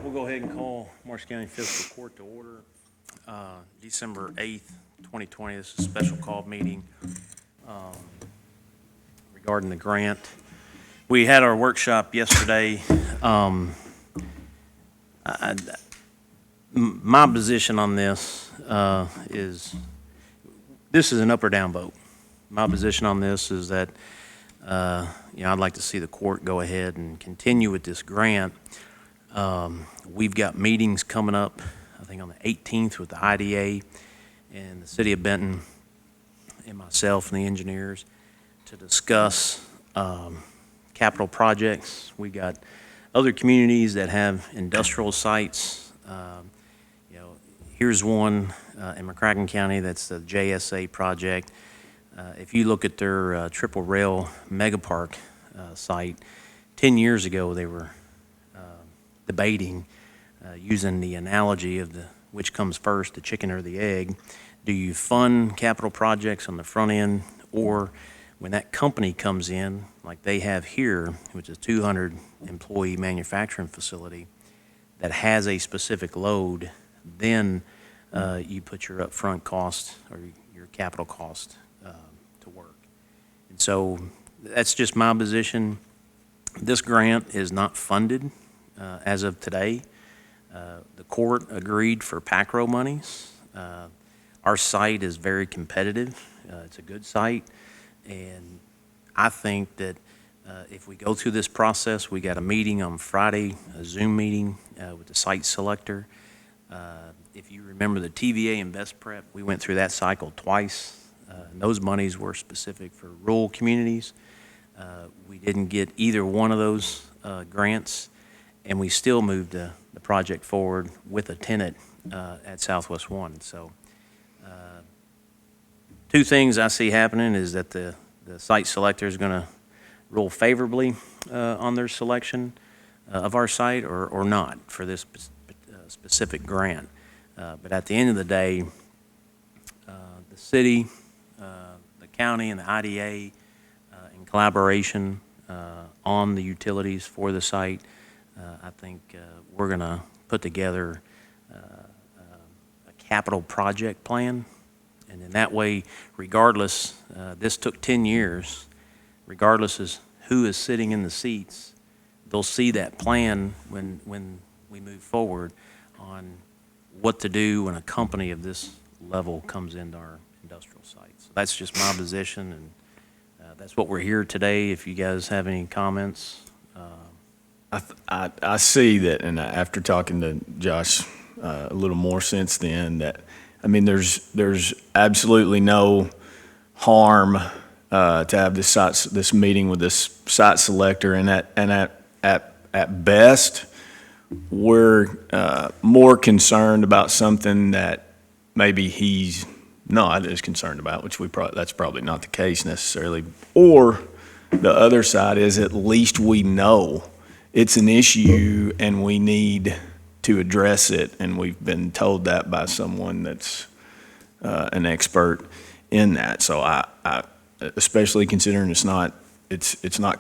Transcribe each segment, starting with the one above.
We'll go ahead and call Marshall County Fiscal Court to order. December 8th, 2020. This is a special call meeting regarding the grant. We had our workshop yesterday. My position on this is an up or down vote. My position on this is that I'd like to see the court go ahead and continue with this grant. We've got meetings coming up, I think on the 18th with the IDA and the City of Benton and myself and the engineers to discuss capital projects. We got other communities that have industrial sites. Here's one in McCracken County, that's the JSA project. If you look at their triple rail megapark site, 10 years ago they were debating using the analogy of which comes first, the chicken or the egg. Do you fund capital projects on the front end, or when that company comes in, like they have here, which is a 200 employee manufacturing facility that has a specific load, then you put your upfront cost or your capital cost to work. And so that's just my position. This grant is not funded as of today. The court agreed for PACRO monies. Our site is very competitive. It's a good site, and I think that if we go through this process, we got a meeting on Friday, a Zoom meeting with the site selector. If you remember the TVA and Best Prep, we went through that cycle twice. And those monies were specific for rural communities. We didn't get either one of those grants, and we still moved the project forward with a tenant at Southwest One. So two things I see happening is that the site selector is going to rule favorably on their selection of our site or not for this specific grant. But at the end of the day, the city, the county, and the IDA in collaboration on the utilities for the site, I think we're going to put together a capital project plan. And in that way, regardless, this took 10 years, regardless of who is sitting in the seats, they'll see that plan when we move forward on what to do when a company of this level comes into our industrial site. So that's just my position, and that's what we're here today. If you guys have any comments. I see that, and after talking to Josh a little more since then, that there's absolutely no harm to have this meeting with this site selector, and at best, we're more concerned about something that maybe he's not as concerned about, which that's probably not the case necessarily. Or the other side is at least we know it's an issue and we need to address it, and we've been told that by someone that's an expert in that. So I especially considering it's not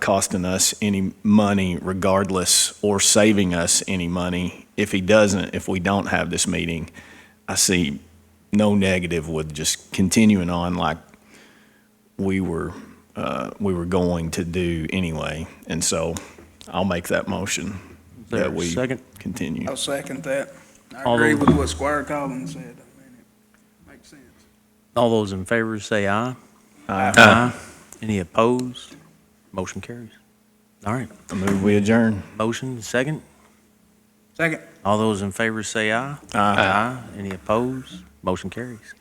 costing us any money regardless, or saving us any money if we don't have this meeting, I see no negative with just continuing on like we were going to do anyway. And so I'll make that motion that we continue. I'll second that. I agree with what Squire Collins said. It makes sense. All those in favor say aye. Aye. Aye. Any opposed? Motion carries. All right. I move we adjourn. Motion, second. Second. All those in favor say aye. Aye. Any opposed? Motion carries.